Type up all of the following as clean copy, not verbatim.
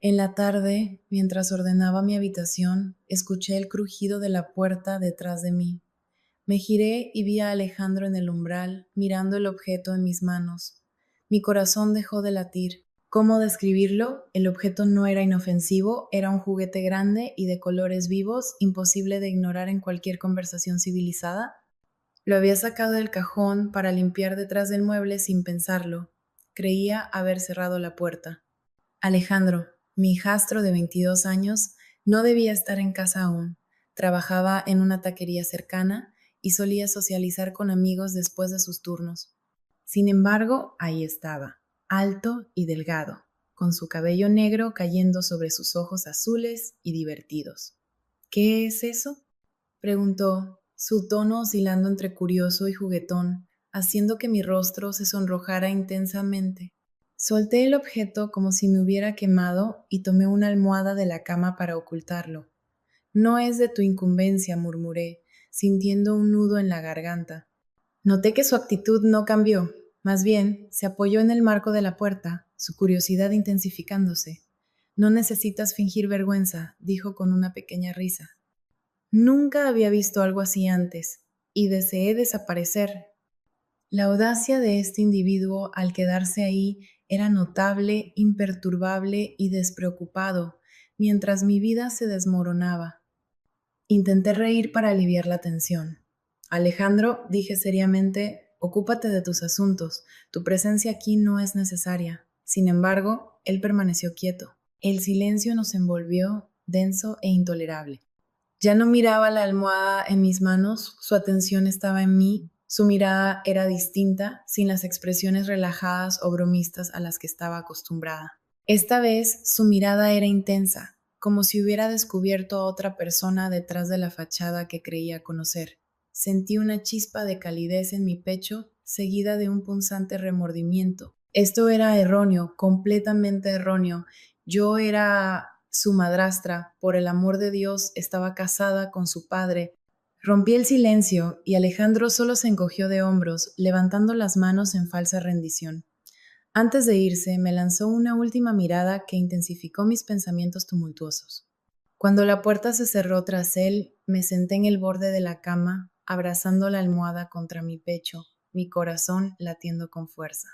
En la tarde, mientras ordenaba mi habitación, escuché el crujido de la puerta detrás de mí. Me giré y vi a Alejandro en el umbral, mirando el objeto en mis manos. Mi corazón dejó de latir. ¿Cómo describirlo? El objeto no era inofensivo, era un juguete grande y de colores vivos, imposible de ignorar en cualquier conversación civilizada. Lo había sacado del cajón para limpiar detrás del mueble sin pensarlo. Creía haber cerrado la puerta. Alejandro, mi hijastro de 22 años, no debía estar en casa aún. Trabajaba en una taquería cercana y solía socializar con amigos después de sus turnos. Sin embargo, ahí estaba, alto y delgado, con su cabello negro cayendo sobre sus ojos azules y divertidos. ¿Qué es eso? Preguntó, su tono oscilando entre curioso y juguetón, haciendo que mi rostro se sonrojara intensamente. Solté el objeto como si me hubiera quemado y tomé una almohada de la cama para ocultarlo. No es de tu incumbencia, murmuré, sintiendo un nudo en la garganta. Noté que su actitud no cambió, más bien se apoyó en el marco de la puerta, su curiosidad intensificándose. No necesitas fingir vergüenza, dijo con una pequeña risa. Nunca había visto algo así antes, y deseé desaparecer. La audacia de este individuo al quedarse ahí era notable, imperturbable y despreocupado, mientras mi vida se desmoronaba. Intenté reír para aliviar la tensión. Alejandro, dije seriamente, ocúpate de tus asuntos. Tu presencia aquí no es necesaria. Sin embargo, él permaneció quieto. El silencio nos envolvió, denso e intolerable. Ya no miraba la almohada en mis manos, su atención estaba en mí, su mirada era distinta, sin las expresiones relajadas o bromistas a las que estaba acostumbrada. Esta vez su mirada era intensa, como si hubiera descubierto a otra persona detrás de la fachada que creía conocer. Sentí una chispa de calidez en mi pecho, seguida de un punzante remordimiento. Esto era erróneo, completamente erróneo. Yo era su madrastra, por el amor de Dios, estaba casada con su padre. Rompí el silencio y Alejandro solo se encogió de hombros, levantando las manos en falsa rendición. Antes de irse, me lanzó una última mirada que intensificó mis pensamientos tumultuosos. Cuando la puerta se cerró tras él, me senté en el borde de la cama, abrazando la almohada contra mi pecho, mi corazón latiendo con fuerza.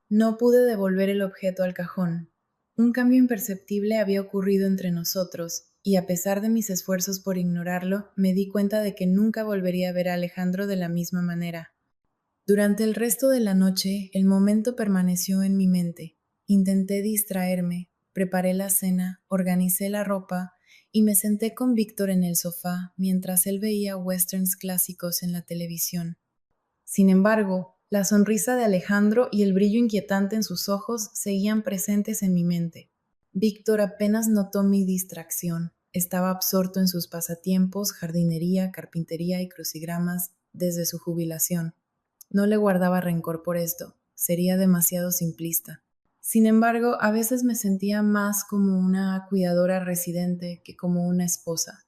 No pude devolver el objeto al cajón. Un cambio imperceptible había ocurrido entre nosotros, y a pesar de mis esfuerzos por ignorarlo, me di cuenta de que nunca volvería a ver a Alejandro de la misma manera. Durante el resto de la noche, el momento permaneció en mi mente. Intenté distraerme, preparé la cena, organicé la ropa y me senté con Víctor en el sofá mientras él veía westerns clásicos en la televisión. Sin embargo, la sonrisa de Alejandro y el brillo inquietante en sus ojos seguían presentes en mi mente. Víctor apenas notó mi distracción. Estaba absorto en sus pasatiempos, jardinería, carpintería y crucigramas desde su jubilación. No le guardaba rencor por esto, sería demasiado simplista. Sin embargo, a veces me sentía más como una cuidadora residente que como una esposa.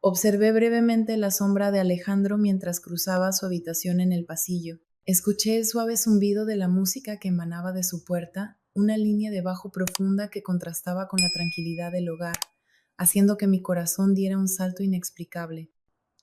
Observé brevemente la sombra de Alejandro mientras cruzaba su habitación en el pasillo. Escuché el suave zumbido de la música que emanaba de su puerta, una línea de bajo profunda que contrastaba con la tranquilidad del hogar, haciendo que mi corazón diera un salto inexplicable.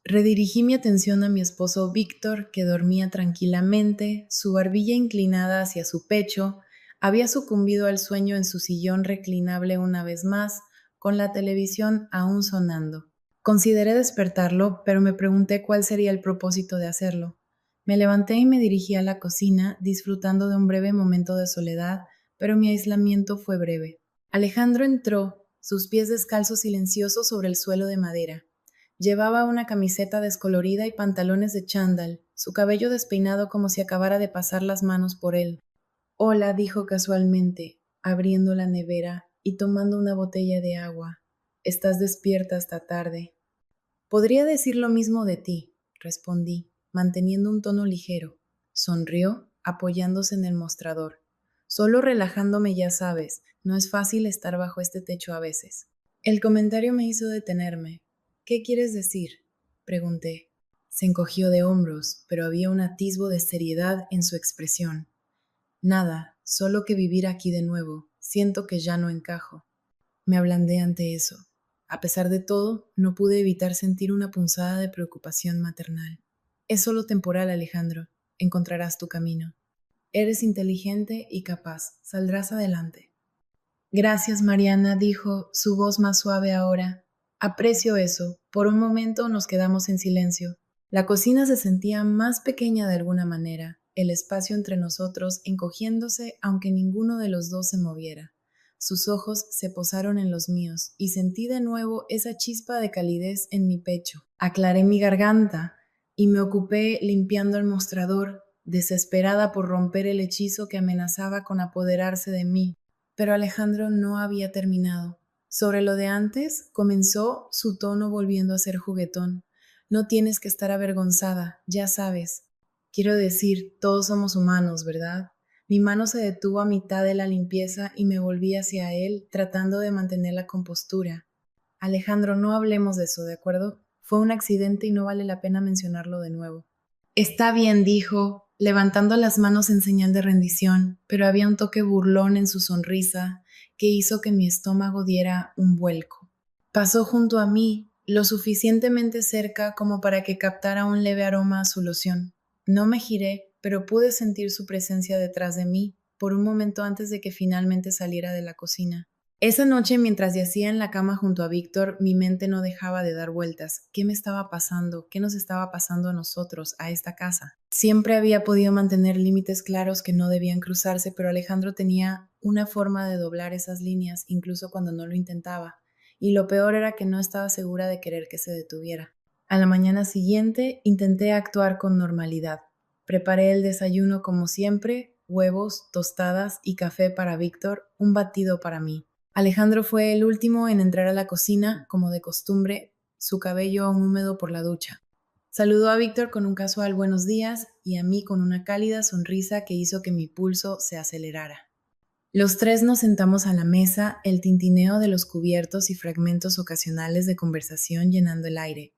Redirigí mi atención a mi esposo Víctor, que dormía tranquilamente, su barbilla inclinada hacia su pecho, había sucumbido al sueño en su sillón reclinable una vez más, con la televisión aún sonando. Consideré despertarlo, pero me pregunté cuál sería el propósito de hacerlo. Me levanté y me dirigí a la cocina, disfrutando de un breve momento de soledad, pero mi aislamiento fue breve. Alejandro entró, sus pies descalzos silenciosos sobre el suelo de madera. Llevaba una camiseta descolorida y pantalones de chándal, su cabello despeinado como si acabara de pasar las manos por él. Hola, dijo casualmente, abriendo la nevera y tomando una botella de agua. Estás despierta esta tarde. Podría decir lo mismo de ti, respondí, manteniendo un tono ligero. Sonrió, apoyándose en el mostrador. Solo relajándome, ya sabes, no es fácil estar bajo este techo a veces. El comentario me hizo detenerme. ¿Qué quieres decir? Pregunté. Se encogió de hombros, pero había un atisbo de seriedad en su expresión. Nada, solo que vivir aquí de nuevo. Siento que ya no encajo. Me ablandé ante eso. A pesar de todo, no pude evitar sentir una punzada de preocupación maternal. Es solo temporal, Alejandro. Encontrarás tu camino. Eres inteligente y capaz. Saldrás adelante. Gracias, Mariana, dijo, su voz más suave ahora. Aprecio eso. Por un momento nos quedamos en silencio. La cocina se sentía más pequeña de alguna manera, el espacio entre nosotros encogiéndose aunque ninguno de los dos se moviera. Sus ojos se posaron en los míos y sentí de nuevo esa chispa de calidez en mi pecho. Aclaré mi garganta y me ocupé limpiando el mostrador, desesperada por romper el hechizo que amenazaba con apoderarse de mí. Pero Alejandro no había terminado. Sobre lo de antes, comenzó su tono volviendo a ser juguetón. No tienes que estar avergonzada, ya sabes. Quiero decir, todos somos humanos, ¿verdad? Mi mano se detuvo a mitad de la limpieza y me volví hacia él, tratando de mantener la compostura. Alejandro, no hablemos de eso, ¿de acuerdo? Fue un accidente y no vale la pena mencionarlo de nuevo. Está bien, dijo, levantando las manos en señal de rendición, pero había un toque burlón en su sonrisa que hizo que mi estómago diera un vuelco. Pasó junto a mí, lo suficientemente cerca como para que captara un leve aroma a su loción. No me giré, pero pude sentir su presencia detrás de mí, por un momento antes de que finalmente saliera de la cocina. Esa noche, mientras yacía en la cama junto a Víctor, mi mente no dejaba de dar vueltas. ¿Qué me estaba pasando? ¿Qué nos estaba pasando a nosotros, a esta casa? Siempre había podido mantener límites claros que no debían cruzarse, pero Alejandro tenía una forma de doblar esas líneas, incluso cuando no lo intentaba. Y lo peor era que no estaba segura de querer que se detuviera. A la mañana siguiente intenté actuar con normalidad. Preparé el desayuno como siempre, huevos, tostadas y café para Víctor, un batido para mí. Alejandro fue el último en entrar a la cocina, como de costumbre, su cabello aún húmedo por la ducha. Saludó a Víctor con un casual buenos días y a mí con una cálida sonrisa que hizo que mi pulso se acelerara. Los tres nos sentamos a la mesa, el tintineo de los cubiertos y fragmentos ocasionales de conversación llenando el aire.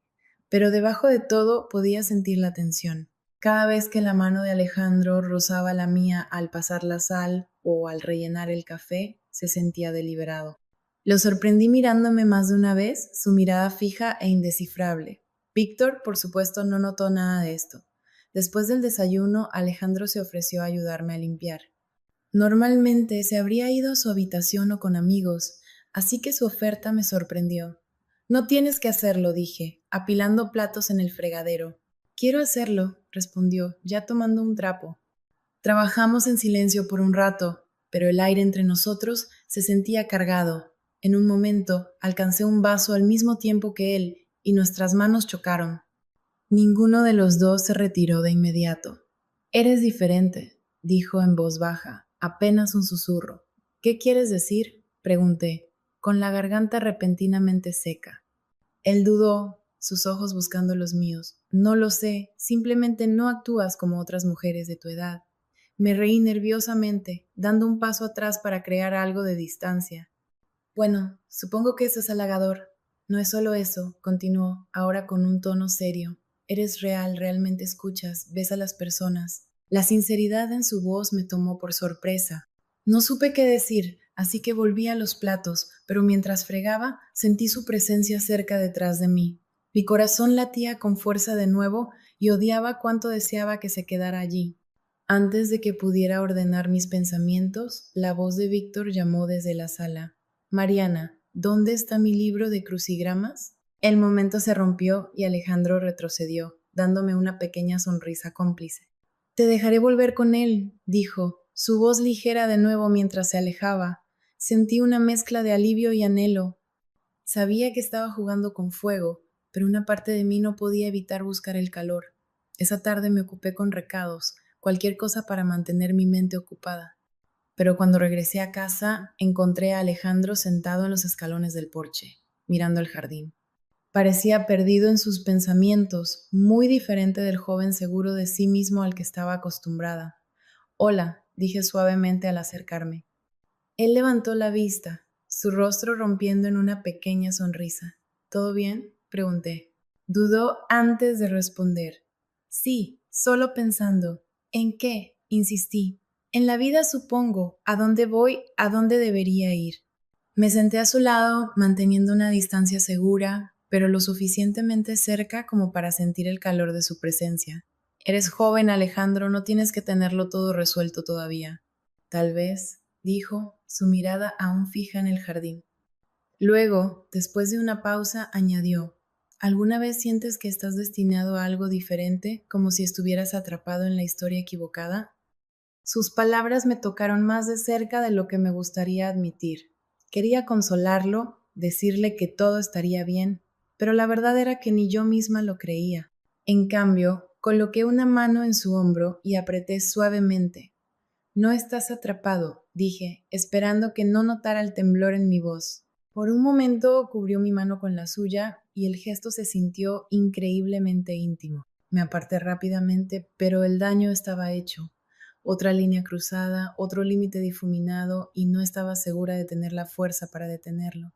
Pero debajo de todo podía sentir la tensión. Cada vez que la mano de Alejandro rozaba la mía al pasar la sal o al rellenar el café, se sentía deliberado. Lo sorprendí mirándome más de una vez, su mirada fija e indescifrable. Víctor, por supuesto, no notó nada de esto. Después del desayuno, Alejandro se ofreció a ayudarme a limpiar. Normalmente se habría ido a su habitación o con amigos, así que su oferta me sorprendió. No tienes que hacerlo, dije, apilando platos en el fregadero. Quiero hacerlo, respondió, ya tomando un trapo. Trabajamos en silencio por un rato, pero el aire entre nosotros se sentía cargado. En un momento alcancé un vaso al mismo tiempo que él y nuestras manos chocaron. Ninguno de los dos se retiró de inmediato. Eres diferente, dijo en voz baja, apenas un susurro. ¿Qué quieres decir? Pregunté, con la garganta repentinamente seca. Él dudó, sus ojos buscando los míos. No lo sé, simplemente no actúas como otras mujeres de tu edad. Me reí nerviosamente, dando un paso atrás para crear algo de distancia. Bueno, supongo que eso es halagador. No es solo eso, continuó, ahora con un tono serio. Eres real, realmente escuchas, ves a las personas. La sinceridad en su voz me tomó por sorpresa. No supe qué decir, así que volví a los platos, pero mientras fregaba sentí su presencia cerca detrás de mí. Mi corazón latía con fuerza de nuevo y odiaba cuánto deseaba que se quedara allí. Antes de que pudiera ordenar mis pensamientos, la voz de Víctor llamó desde la sala. Mariana, ¿dónde está mi libro de crucigramas? El momento se rompió y Alejandro retrocedió, dándome una pequeña sonrisa cómplice. Te dejaré volver con él, dijo, su voz ligera de nuevo mientras se alejaba. Sentí una mezcla de alivio y anhelo. Sabía que estaba jugando con fuego, pero una parte de mí no podía evitar buscar el calor. Esa tarde me ocupé con recados, cualquier cosa para mantener mi mente ocupada. Pero cuando regresé a casa, encontré a Alejandro sentado en los escalones del porche, mirando el jardín. Parecía perdido en sus pensamientos, muy diferente del joven seguro de sí mismo al que estaba acostumbrada. Hola, dije suavemente al acercarme. Él levantó la vista, su rostro rompiendo en una pequeña sonrisa. ¿Todo bien? Pregunté. Dudó antes de responder. Sí, solo pensando. ¿En qué? Insistí. En la vida supongo. ¿A dónde voy? ¿A dónde debería ir? Me senté a su lado, manteniendo una distancia segura, pero lo suficientemente cerca como para sentir el calor de su presencia. Eres joven, Alejandro, no tienes que tenerlo todo resuelto todavía. Tal vez, dijo, su mirada aún fija en el jardín. Luego, después de una pausa, añadió, ¿alguna vez sientes que estás destinado a algo diferente, como si estuvieras atrapado en la historia equivocada? Sus palabras me tocaron más de cerca de lo que me gustaría admitir. Quería consolarlo, decirle que todo estaría bien, pero la verdad era que ni yo misma lo creía. En cambio, coloqué una mano en su hombro y apreté suavemente. No estás atrapado, dije, esperando que no notara el temblor en mi voz. Por un momento cubrió mi mano con la suya y el gesto se sintió increíblemente íntimo. Me aparté rápidamente, pero el daño estaba hecho. Otra línea cruzada, otro límite difuminado y no estaba segura de tener la fuerza para detenerlo.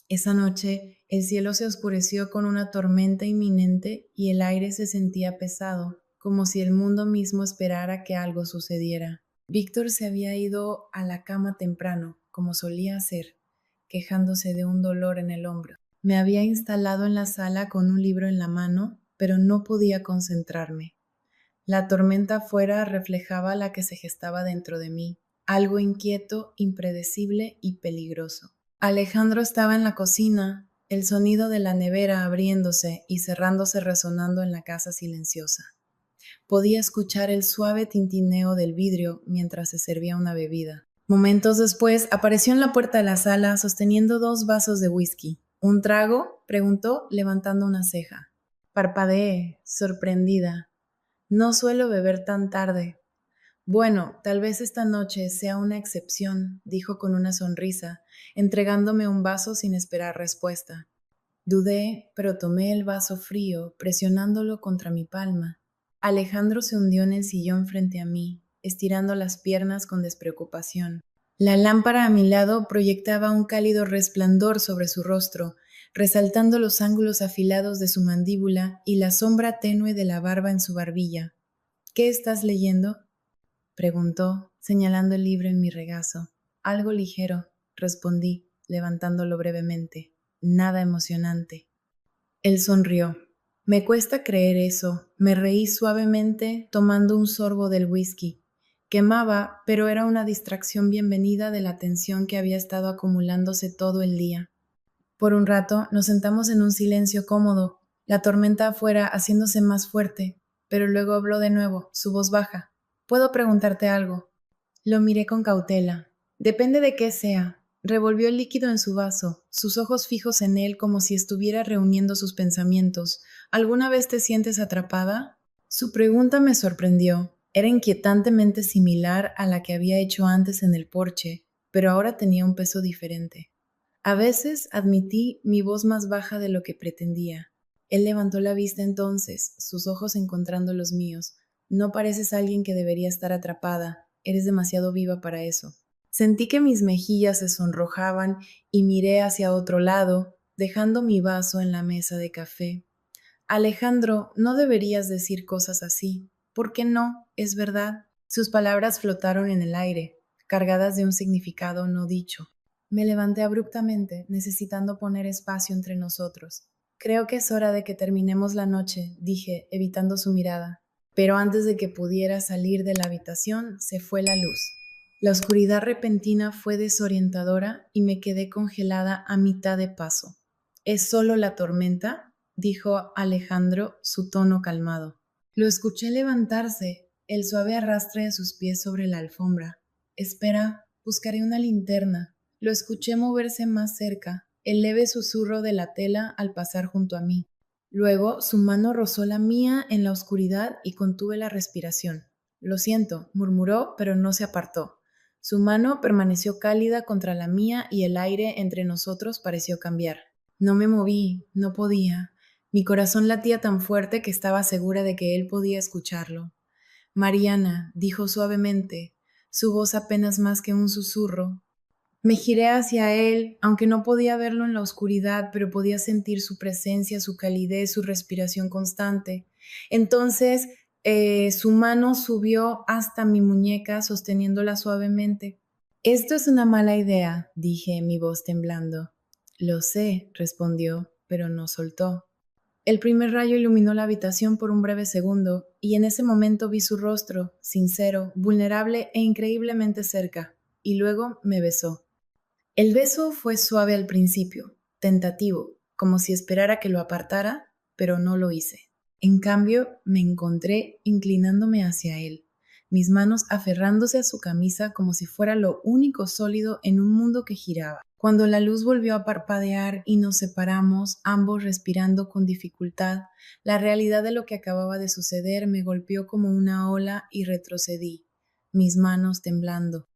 Esa noche el cielo se oscureció con una tormenta inminente y el aire se sentía pesado, como si el mundo mismo esperara que algo sucediera. Víctor se había ido a la cama temprano, como solía hacer, quejándose de un dolor en el hombro. Me había instalado en la sala con un libro en la mano, pero no podía concentrarme. La tormenta afuera reflejaba la que se gestaba dentro de mí, algo inquieto, impredecible y peligroso. Alejandro estaba en la cocina, el sonido de la nevera abriéndose y cerrándose resonando en la casa silenciosa. Podía escuchar el suave tintineo del vidrio mientras se servía una bebida. Momentos después apareció en la puerta de la sala sosteniendo 2 vasos de whisky. ¿Un trago?, preguntó, levantando una ceja. Parpadeé, sorprendida. No suelo beber tan tarde. Bueno, tal vez esta noche sea una excepción, dijo con una sonrisa, entregándome un vaso sin esperar respuesta. Dudé, pero tomé el vaso frío, presionándolo contra mi palma. Alejandro se hundió en el sillón frente a mí, estirando las piernas con despreocupación. La lámpara a mi lado proyectaba un cálido resplandor sobre su rostro, resaltando los ángulos afilados de su mandíbula y la sombra tenue de la barba en su barbilla. ¿Qué estás leyendo?, preguntó, señalando el libro en mi regazo. Algo ligero, respondí, levantándolo brevemente. Nada emocionante. Él sonrió. Me cuesta creer eso. Me reí suavemente, tomando un sorbo del whisky. Quemaba, pero era una distracción bienvenida de la tensión que había estado acumulándose todo el día. Por un rato nos sentamos en un silencio cómodo, la tormenta afuera haciéndose más fuerte, pero luego habló de nuevo, su voz baja. ¿Puedo preguntarte algo? Lo miré con cautela. Depende de qué sea. Revolvió el líquido en su vaso, sus ojos fijos en él como si estuviera reuniendo sus pensamientos. ¿Alguna vez te sientes atrapada? Su pregunta me sorprendió. Era inquietantemente similar a la que había hecho antes en el porche, pero ahora tenía un peso diferente. A veces, admití, mi voz más baja de lo que pretendía. Él levantó la vista entonces, sus ojos encontrando los míos. No pareces alguien que debería estar atrapada. Eres demasiado viva para eso. Sentí que mis mejillas se sonrojaban y miré hacia otro lado, dejando mi vaso en la mesa de café. Alejandro, no deberías decir cosas así. ¿Por qué no? Es verdad. Sus palabras flotaron en el aire, cargadas de un significado no dicho. Me levanté abruptamente, necesitando poner espacio entre nosotros. Creo que es hora de que terminemos la noche, dije, evitando su mirada. Pero antes de que pudiera salir de la habitación, se fue la luz. La oscuridad repentina fue desorientadora y me quedé congelada a mitad de paso. ¿Es solo la tormenta?, dijo Alejandro, su tono calmado. Lo escuché levantarse, el suave arrastre de sus pies sobre la alfombra. Espera, buscaré una linterna. Lo escuché moverse más cerca, el leve susurro de la tela al pasar junto a mí. Luego su mano rozó la mía en la oscuridad y contuve la respiración. Lo siento, murmuró, pero no se apartó. Su mano permaneció cálida contra la mía y el aire entre nosotros pareció cambiar. No me moví, no podía. Mi corazón latía tan fuerte que estaba segura de que él podía escucharlo. Mariana, dijo suavemente, su voz apenas más que un susurro. Me giré hacia él, aunque no podía verlo en la oscuridad, pero podía sentir su presencia, su calidez, su respiración constante. Entonces, su mano subió hasta mi muñeca, sosteniéndola suavemente. Esto es una mala idea, dije, mi voz temblando. Lo sé, respondió, pero no soltó. El primer rayo iluminó la habitación por un breve segundo, y en ese momento vi su rostro, sincero, vulnerable e increíblemente cerca, y luego me besó. El beso fue suave al principio, tentativo, como si esperara que lo apartara, pero no lo hice. En cambio, me encontré inclinándome hacia él, mis manos aferrándose a su camisa como si fuera lo único sólido en un mundo que giraba. Cuando la luz volvió a parpadear y nos separamos, ambos respirando con dificultad, la realidad de lo que acababa de suceder me golpeó como una ola y retrocedí, mis manos temblando.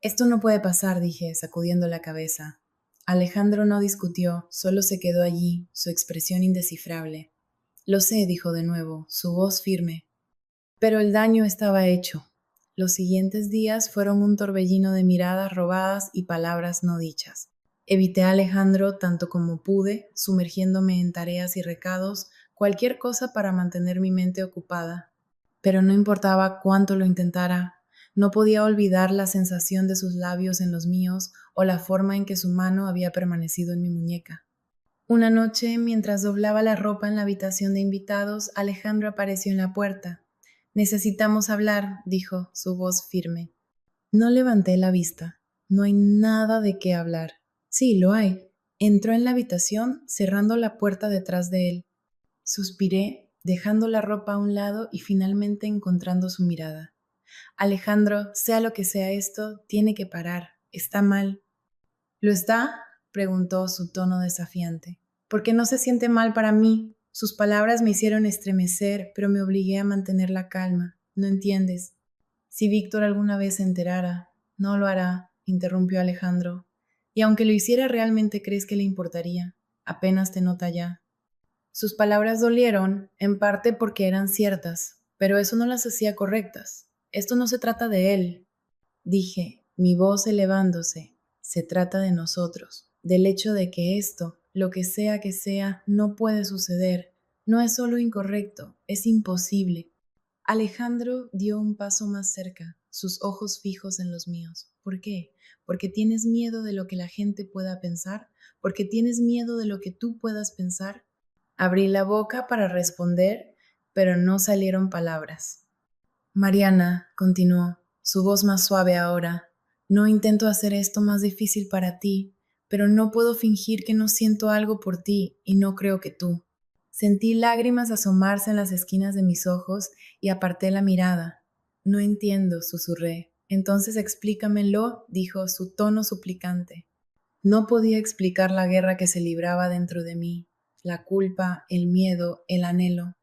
Esto no puede pasar, dije, sacudiendo la cabeza. Alejandro no discutió, solo se quedó allí, su expresión indescifrable. Lo sé, dijo de nuevo, su voz firme. Pero el daño estaba hecho. Los siguientes días fueron un torbellino de miradas robadas y palabras no dichas. Evité a Alejandro tanto como pude, sumergiéndome en tareas y recados, cualquier cosa para mantener mi mente ocupada. Pero no importaba cuánto lo intentara, no podía olvidar la sensación de sus labios en los míos o la forma en que su mano había permanecido en mi muñeca. Una noche, mientras doblaba la ropa en la habitación de invitados, Alejandro apareció en la puerta. Necesitamos hablar, dijo, su voz firme. No levanté la vista. No hay nada de qué hablar. Sí, lo hay. Entró en la habitación, cerrando la puerta detrás de él. Suspiré, dejando la ropa a un lado y finalmente encontrando su mirada. Alejandro, sea lo que sea esto, tiene que parar. Está mal. ¿Lo está? Preguntó su tono desafiante. ¿Por qué no se siente mal para mí? Sus palabras me hicieron estremecer, pero me obligué a mantener la calma. No entiendes. Si Víctor alguna vez se enterara, no lo hará, interrumpió Alejandro. Y aunque lo hiciera, ¿realmente crees que le importaría? Apenas te nota ya. Sus palabras dolieron, en parte porque eran ciertas, pero eso no las hacía correctas. Esto no se trata de él, dije, mi voz elevándose. Se trata de nosotros, del hecho de que esto, lo que sea, no puede suceder. No es solo incorrecto, es imposible. Alejandro dio un paso más cerca, sus ojos fijos en los míos. ¿Por qué? ¿Porque tienes miedo de lo que la gente pueda pensar? ¿Porque tienes miedo de lo que tú puedas pensar? Abrí la boca para responder, pero no salieron palabras. Mariana, continuó, su voz más suave ahora, no intento hacer esto más difícil para ti, pero no puedo fingir que no siento algo por ti y no creo que tú. Sentí lágrimas asomarse en las esquinas de mis ojos y aparté la mirada. No entiendo, susurré. Entonces explícamelo, dijo, su tono suplicante. No podía explicar la guerra que se libraba dentro de mí, la culpa, el miedo, el anhelo.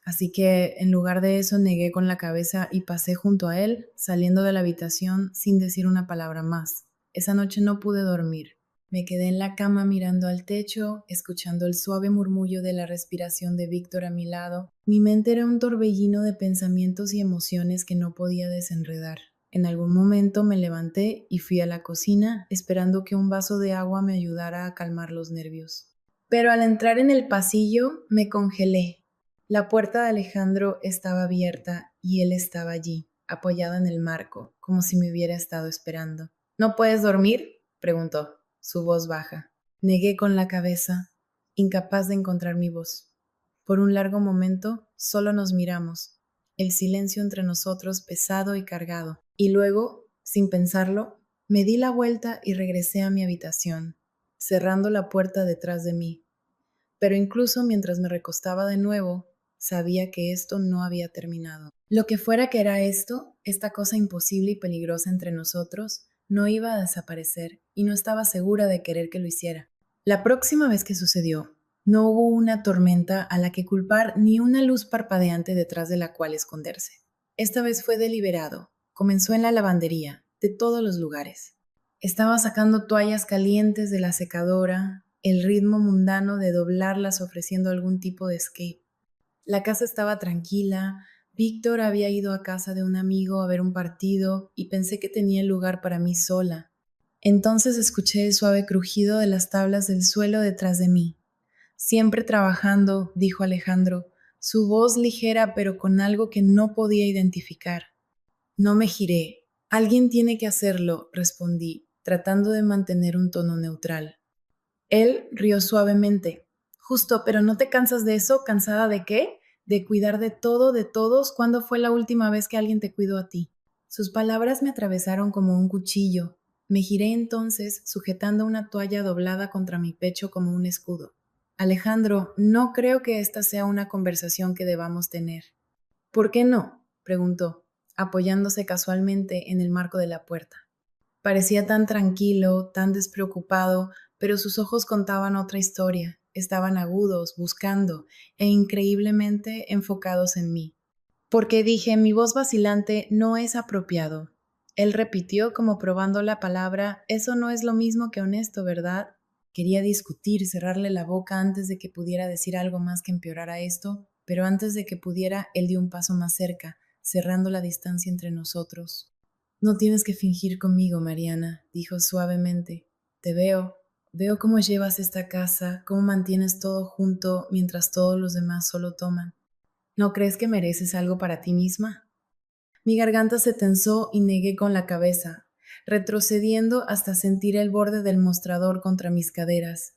Así que en lugar de eso negué con la cabeza y pasé junto a él, saliendo de la habitación sin decir una palabra más. Esa noche no pude dormir. Me quedé en la cama mirando al techo, escuchando el suave murmullo de la respiración de Víctor a mi lado. Mi mente era un torbellino de pensamientos y emociones que no podía desenredar. En algún momento me levanté y fui a la cocina, esperando que un vaso de agua me ayudara a calmar los nervios. Pero al entrar en el pasillo me congelé. La puerta de Alejandro estaba abierta y él estaba allí, apoyado en el marco, como si me hubiera estado esperando. ¿No puedes dormir?, preguntó, su voz baja. Negué con la cabeza, incapaz de encontrar mi voz. Por un largo momento solo nos miramos, el silencio entre nosotros pesado y cargado. Y luego, sin pensarlo, me di la vuelta y regresé a mi habitación, cerrando la puerta detrás de mí. Pero incluso mientras me recostaba de nuevo, sabía que esto no había terminado. Lo que fuera que era esto, esta cosa imposible y peligrosa entre nosotros, no iba a desaparecer y no estaba segura de querer que lo hiciera. La próxima vez que sucedió, no hubo una tormenta a la que culpar ni una luz parpadeante detrás de la cual esconderse. Esta vez fue deliberado. Comenzó en la lavandería, de todos los lugares. Estaba sacando toallas calientes de la secadora, el ritmo mundano de doblarlas ofreciendo algún tipo de escape. La casa estaba tranquila, Víctor había ido a casa de un amigo a ver un partido y pensé que tenía lugar para mí sola. Entonces escuché el suave crujido de las tablas del suelo detrás de mí. Siempre trabajando, dijo Alejandro, su voz ligera pero con algo que no podía identificar. No me giré. Alguien tiene que hacerlo, respondí, tratando de mantener un tono neutral. Él rió suavemente. Justo, pero ¿no te cansas de eso? ¿Cansada de qué? De cuidar de todo, de todos. ¿Cuándo fue la última vez que alguien te cuidó a ti? Sus palabras me atravesaron como un cuchillo. Me giré entonces, sujetando una toalla doblada contra mi pecho como un escudo. Alejandro, no creo que esta sea una conversación que debamos tener. ¿Por qué no? Preguntó, apoyándose casualmente en el marco de la puerta. Parecía tan tranquilo, tan despreocupado, pero sus ojos contaban otra historia. Estaban agudos, buscando, e increíblemente enfocados en mí. Porque dije, mi voz vacilante no es apropiado. Él repitió como probando la palabra, eso no es lo mismo que honesto, ¿verdad? Quería discutir, cerrarle la boca antes de que pudiera decir algo más que empeorara esto, pero antes de que pudiera, él dio un paso más cerca, cerrando la distancia entre nosotros. No tienes que fingir conmigo, Mariana, dijo suavemente. Te veo cómo llevas esta casa, cómo mantienes todo junto mientras todos los demás solo toman. ¿No crees que mereces algo para ti misma? Mi garganta se tensó y negué con la cabeza, retrocediendo hasta sentir el borde del mostrador contra mis caderas.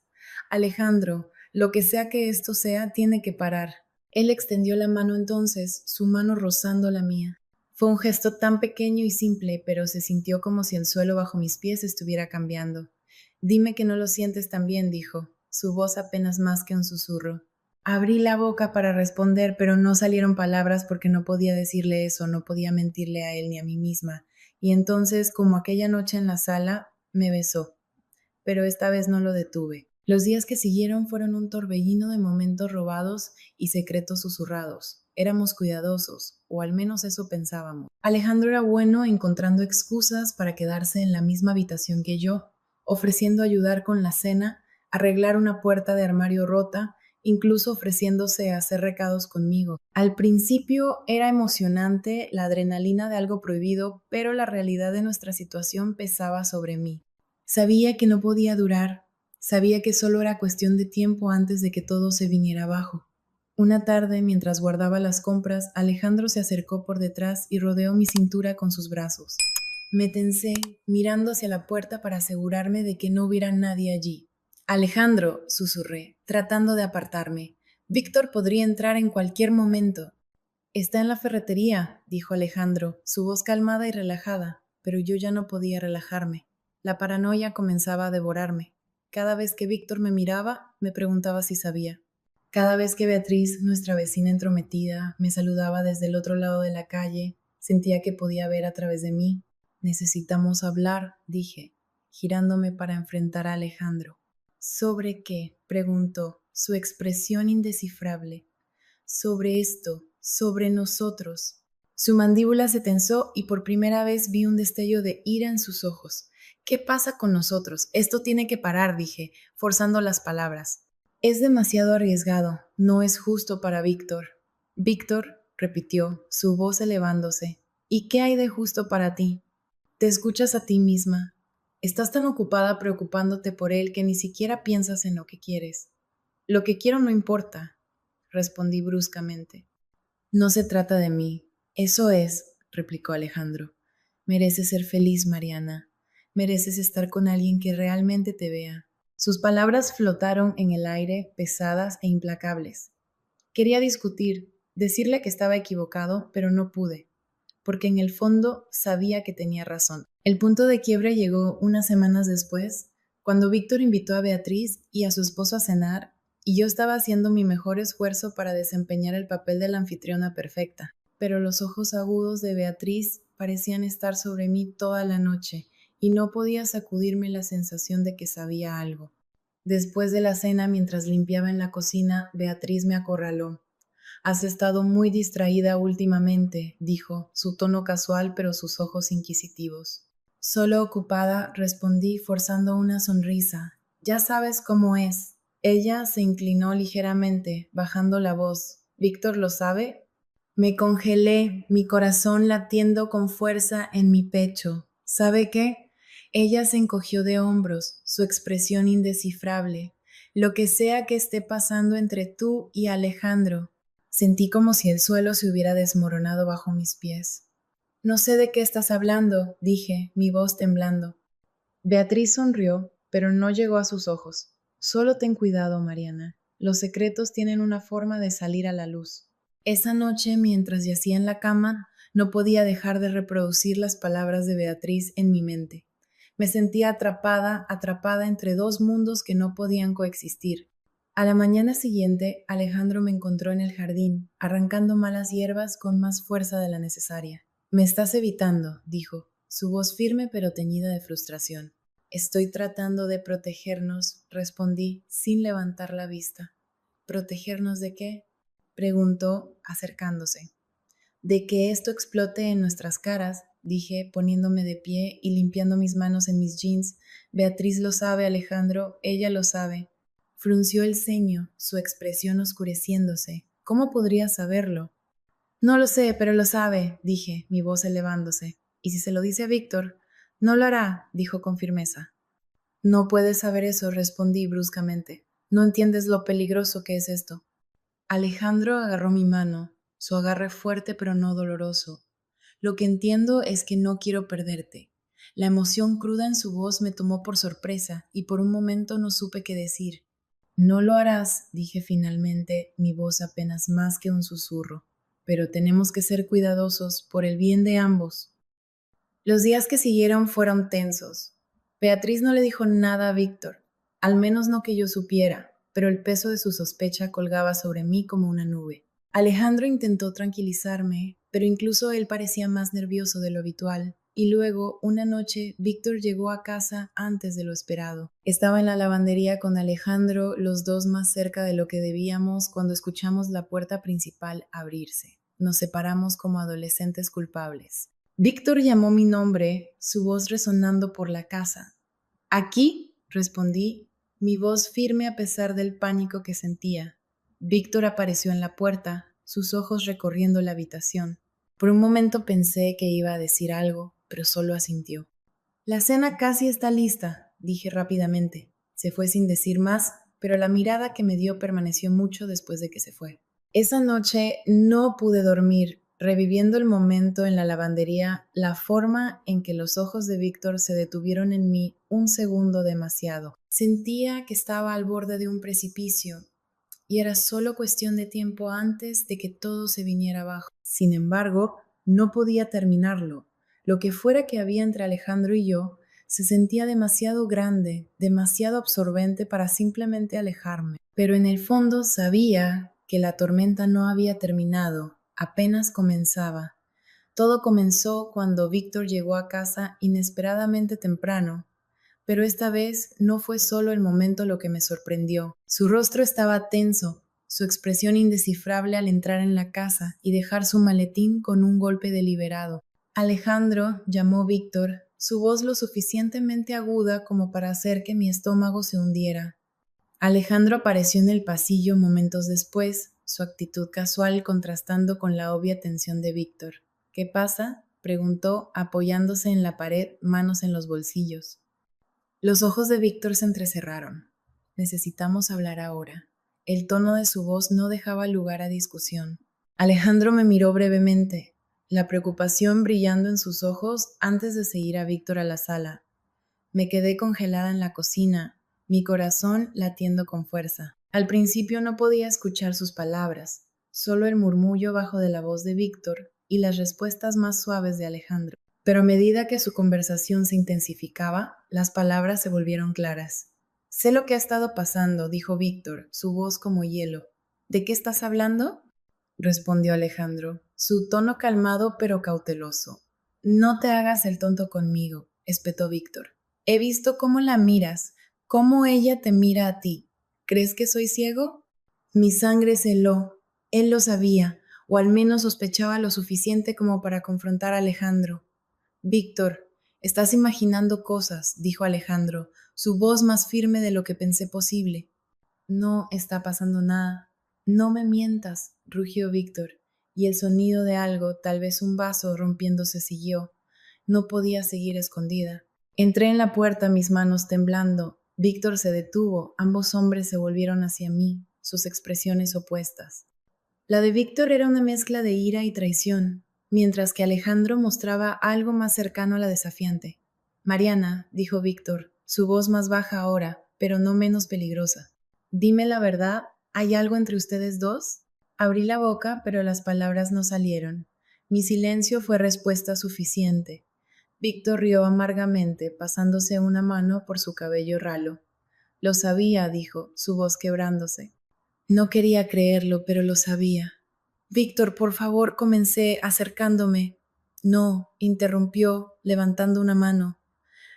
Alejandro, lo que sea que esto sea, tiene que parar. Él extendió la mano entonces, su mano rozando la mía. Fue un gesto tan pequeño y simple, pero se sintió como si el suelo bajo mis pies estuviera cambiando. Dime que no lo sientes tan bien, dijo, su voz apenas más que un susurro. Abrí la boca para responder, pero no salieron palabras porque no podía decirle eso, no podía mentirle a él ni a mí misma. Y entonces, como aquella noche en la sala, me besó. Pero esta vez no lo detuve. Los días que siguieron fueron un torbellino de momentos robados y secretos susurrados. Éramos cuidadosos, o al menos eso pensábamos. Alejandro era bueno encontrando excusas para quedarse en la misma habitación que yo, ofreciendo ayudar con la cena, arreglar una puerta de armario rota, incluso ofreciéndose a hacer recados conmigo. Al principio era emocionante la adrenalina de algo prohibido, pero la realidad de nuestra situación pesaba sobre mí. Sabía que no podía durar, sabía que solo era cuestión de tiempo antes de que todo se viniera abajo. Una tarde, mientras guardaba las compras, Alejandro se acercó por detrás y rodeó mi cintura con sus brazos. Me tensé, mirando hacia la puerta para asegurarme de que no hubiera nadie allí. Alejandro, susurré, tratando de apartarme. Víctor podría entrar en cualquier momento. Está en la ferretería, dijo Alejandro, su voz calmada y relajada, pero yo ya no podía relajarme. La paranoia comenzaba a devorarme. Cada vez que Víctor me miraba, me preguntaba si sabía. Cada vez que Beatriz, nuestra vecina entrometida, me saludaba desde el otro lado de la calle, sentía que podía ver a través de mí. Necesitamos hablar, dije, girándome para enfrentar a Alejandro. ¿Sobre qué? Preguntó, su expresión indescifrable. Sobre esto, sobre nosotros. Su mandíbula se tensó y por primera vez vi un destello de ira en sus ojos. ¿Qué pasa con nosotros? Esto tiene que parar, dije, forzando las palabras. Es demasiado arriesgado, no es justo para Víctor. Víctor, repitió, su voz elevándose. ¿Y qué hay de justo para ti? Te escuchas a ti misma. Estás tan ocupada preocupándote por él que ni siquiera piensas en lo que quieres. Lo que quiero no importa, respondí bruscamente. No se trata de mí. Eso es, replicó Alejandro. Mereces ser feliz, Mariana. Mereces estar con alguien que realmente te vea. Sus palabras flotaron en el aire, pesadas e implacables. Quería discutir, decirle que estaba equivocado, pero no pude, porque en el fondo sabía que tenía razón. El punto de quiebre llegó unas semanas después, cuando Víctor invitó a Beatriz y a su esposo a cenar, y yo estaba haciendo mi mejor esfuerzo para desempeñar el papel de la anfitriona perfecta. Pero los ojos agudos de Beatriz parecían estar sobre mí toda la noche, y no podía sacudirme la sensación de que sabía algo. Después de la cena, mientras limpiaba en la cocina, Beatriz me acorraló. Has estado muy distraída últimamente, dijo, su tono casual pero sus ojos inquisitivos. Solo ocupada, respondí forzando una sonrisa. Ya sabes cómo es. Ella se inclinó ligeramente, bajando la voz. ¿Víctor lo sabe? Me congelé, mi corazón latiendo con fuerza en mi pecho. ¿Sabe qué? Ella se encogió de hombros, su expresión indescifrable. Lo que sea que esté pasando entre tú y Alejandro. Sentí como si el suelo se hubiera desmoronado bajo mis pies. No sé de qué estás hablando, dije, mi voz temblando. Beatriz sonrió, pero no llegó a sus ojos. Solo ten cuidado, Mariana. Los secretos tienen una forma de salir a la luz. Esa noche, mientras yacía en la cama, no podía dejar de reproducir las palabras de Beatriz en mi mente. Me sentía atrapada entre dos mundos que no podían coexistir. A la mañana siguiente, Alejandro me encontró en el jardín, arrancando malas hierbas con más fuerza de la necesaria. Me estás evitando, dijo, su voz firme pero teñida de frustración. Estoy tratando de protegernos, respondí, sin levantar la vista. ¿Protegernos de qué? Preguntó, acercándose. De que esto explote en nuestras caras, dije, poniéndome de pie y limpiando mis manos en mis jeans. Beatriz lo sabe, Alejandro, ella lo sabe. Frunció el ceño, su expresión oscureciéndose. ¿Cómo podría saberlo? No lo sé, pero lo sabe, dije, mi voz elevándose. ¿Y si se lo dice a Víctor? No lo hará, dijo con firmeza. No puedes saber eso, respondí bruscamente. No entiendes lo peligroso que es esto. Alejandro agarró mi mano, su agarre fuerte pero no doloroso. Lo que entiendo es que no quiero perderte. La emoción cruda en su voz me tomó por sorpresa y por un momento no supe qué decir. No lo harás, dije finalmente, mi voz apenas más que un susurro. Pero tenemos que ser cuidadosos por el bien de ambos. Los días que siguieron fueron tensos. Beatriz no le dijo nada a Víctor, al menos no que yo supiera, pero el peso de su sospecha colgaba sobre mí como una nube. Alejandro intentó tranquilizarme, pero incluso él parecía más nervioso de lo habitual. Y luego, una noche, Víctor llegó a casa antes de lo esperado. Estaba en la lavandería con Alejandro, los dos más cerca de lo que debíamos, cuando escuchamos la puerta principal abrirse. Nos separamos como adolescentes culpables. Víctor llamó mi nombre, su voz resonando por la casa. Aquí, respondí, mi voz firme a pesar del pánico que sentía. Víctor apareció en la puerta, sus ojos recorriendo la habitación. Por un momento pensé que iba a decir algo, pero solo asintió. La cena casi está lista, dije rápidamente. Se fue sin decir más, pero la mirada que me dio permaneció mucho después de que se fue. Esa noche no pude dormir, reviviendo el momento en la lavandería, la forma en que los ojos de Víctor se detuvieron en mí un segundo demasiado. Sentía que estaba al borde de un precipicio y era solo cuestión de tiempo antes de que todo se viniera abajo. Sin embargo, no podía terminarlo. Lo que fuera que había entre Alejandro y yo se sentía demasiado grande, demasiado absorbente para simplemente alejarme. Pero en el fondo sabía que la tormenta no había terminado, apenas comenzaba. Todo comenzó cuando Víctor llegó a casa inesperadamente temprano, pero esta vez no fue solo el momento lo que me sorprendió. Su rostro estaba tenso, su expresión indescifrable al entrar en la casa y dejar su maletín con un golpe deliberado. Alejandro, llamó Víctor, su voz lo suficientemente aguda como para hacer que mi estómago se hundiera. Alejandro apareció en el pasillo momentos después, su actitud casual contrastando con la obvia tensión de Víctor. ¿Qué pasa? Preguntó, apoyándose en la pared, manos en los bolsillos. Los ojos de Víctor se entrecerraron. Necesitamos hablar ahora. El tono de su voz no dejaba lugar a discusión. Alejandro me miró brevemente, la preocupación brillando en sus ojos antes de seguir a Víctor a la sala. Me quedé congelada en la cocina, mi corazón latiendo con fuerza. Al principio no podía escuchar sus palabras, solo el murmullo bajo de la voz de Víctor y las respuestas más suaves de Alejandro. Pero a medida que su conversación se intensificaba, las palabras se volvieron claras. Sé lo que ha estado pasando, dijo Víctor, su voz como hielo. ¿De qué estás hablando? Respondió Alejandro, su tono calmado pero cauteloso. No te hagas el tonto conmigo, espetó Víctor. He visto cómo la miras, cómo ella te mira a ti. ¿Crees que soy ciego? Mi sangre se heló. Él lo sabía, o al menos sospechaba lo suficiente como para confrontar a Alejandro. Víctor, estás imaginando cosas, dijo Alejandro, su voz más firme de lo que pensé posible. No está pasando nada. No me mientas, rugió Víctor, y el sonido de algo, tal vez un vaso rompiéndose, siguió. No podía seguir escondida. Entré en la puerta, mis manos temblando. Víctor se detuvo, ambos hombres se volvieron hacia mí, sus expresiones opuestas. La de Víctor era una mezcla de ira y traición. mientras que Alejandro mostraba algo más cercano a la desafiante. Mariana, dijo Víctor, su voz más baja ahora, pero no menos peligrosa. Dime la verdad, ¿hay algo entre ustedes dos? Abrí la boca, pero las palabras no salieron. Mi silencio fue respuesta suficiente. Víctor rió amargamente, pasándose una mano por su cabello ralo. Lo sabía, dijo, su voz quebrándose. No quería creerlo, pero lo sabía. Víctor, por favor, comencé acercándome. No, interrumpió, levantando una mano.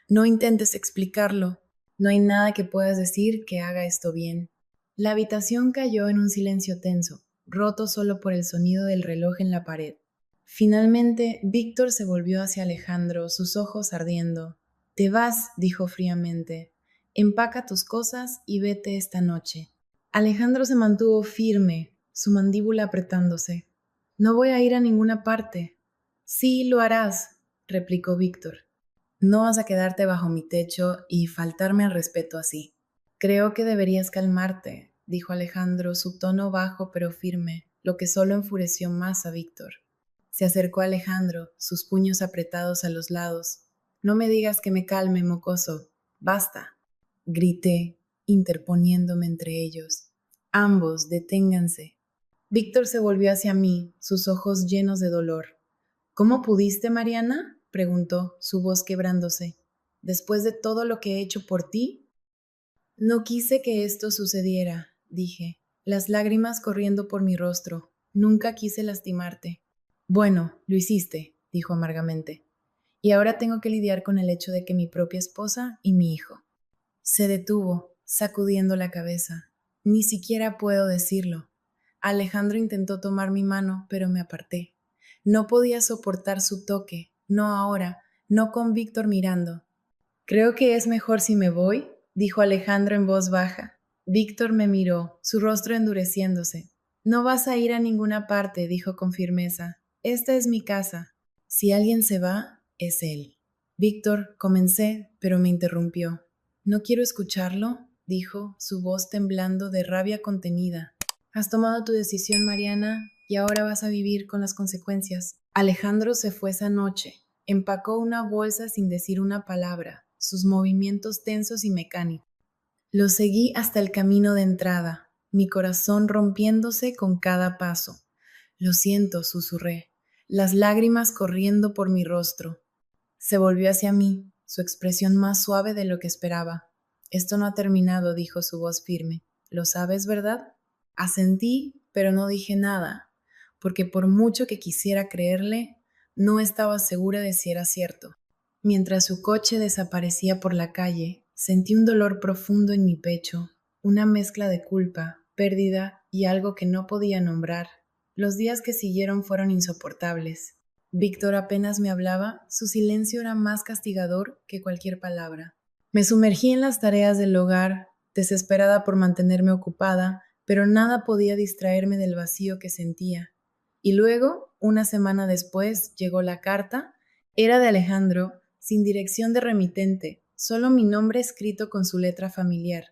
No intentes explicarlo. No hay nada que puedas decir que haga esto bien. La habitación cayó en un silencio tenso, roto solo por el sonido del reloj en la pared. Finalmente, Víctor se volvió hacia Alejandro, sus ojos ardiendo. Te vas, dijo fríamente. Empaca tus cosas y vete esta noche. Alejandro se mantuvo firme, su mandíbula apretándose. No voy a ir a ninguna parte. Sí, lo harás, replicó Víctor. No vas a quedarte bajo mi techo y faltarme al respeto así. Creo que deberías calmarte, dijo Alejandro, su tono bajo pero firme, lo que solo enfureció más a Víctor. Se acercó a Alejandro, sus puños apretados a los lados. No me digas que me calme, mocoso. Basta. Grité, interponiéndome entre ellos. Ambos, deténganse. Víctor se volvió hacia mí, sus ojos llenos de dolor. ¿Cómo pudiste, Mariana? Preguntó, su voz quebrándose. ¿Después de todo lo que he hecho por ti? No quise que esto sucediera, dije, las lágrimas corriendo por mi rostro. Nunca quise lastimarte. Bueno, lo hiciste, dijo amargamente. Y ahora tengo que lidiar con el hecho de que mi propia esposa y mi hijo. Se detuvo, sacudiendo la cabeza. Ni siquiera puedo decirlo. Alejandro intentó tomar mi mano, pero me aparté. No podía soportar su toque, no ahora, no con Víctor mirando. Creo que es mejor si me voy, dijo Alejandro en voz baja. Víctor me miró, su rostro endureciéndose. No vas a ir a ninguna parte, dijo con firmeza. Esta es mi casa. Si alguien se va, es él. Víctor, comencé, pero me interrumpió. No quiero escucharlo, dijo, su voz temblando de rabia contenida. Has tomado tu decisión, Mariana, y ahora vas a vivir con las consecuencias. Alejandro se fue esa noche. Empacó una bolsa sin decir una palabra, sus movimientos tensos y mecánicos. Lo seguí hasta el camino de entrada, mi corazón rompiéndose con cada paso. Lo siento, susurré, las lágrimas corriendo por mi rostro. Se volvió hacia mí, su expresión más suave de lo que esperaba. Esto no ha terminado, dijo su voz firme. ¿Lo sabes, verdad? Asentí, pero no dije nada, porque por mucho que quisiera creerle, no estaba segura de si era cierto. Mientras su coche desaparecía por la calle, sentí un dolor profundo en mi pecho, una mezcla de culpa, pérdida y algo que no podía nombrar. Los días que siguieron fueron insoportables. Víctor apenas me hablaba, su silencio era más castigador que cualquier palabra. Me sumergí en las tareas del hogar, desesperada por mantenerme ocupada, pero nada podía distraerme del vacío que sentía. Y luego, una semana después, llegó la carta. Era de Alejandro, sin dirección de remitente, solo mi nombre escrito con su letra familiar.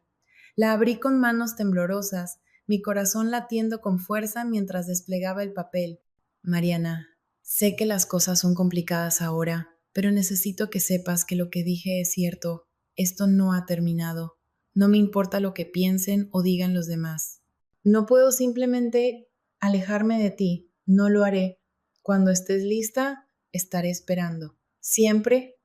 La abrí con manos temblorosas, mi corazón latiendo con fuerza mientras desplegaba el papel. Mariana, sé que las cosas son complicadas ahora, pero necesito que sepas que lo que dije es cierto. Esto no ha terminado. No me importa lo que piensen o digan los demás. No puedo simplemente alejarme de ti. No lo haré. Cuando estés lista, estaré esperando. Siempre.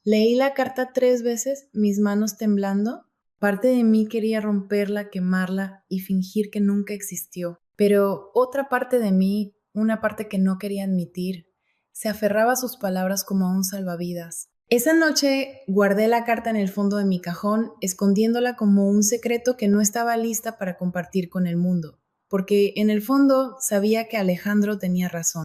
Leí la carta 3 veces, mis manos temblando. Parte de mí quería romperla, quemarla y fingir que nunca existió. Pero otra parte de mí, una parte que no quería admitir, se aferraba a sus palabras como a un salvavidas. Esa noche guardé la carta en el fondo de mi cajón, escondiéndola como un secreto que no estaba lista para compartir con el mundo, porque en el fondo sabía que Alejandro tenía razón.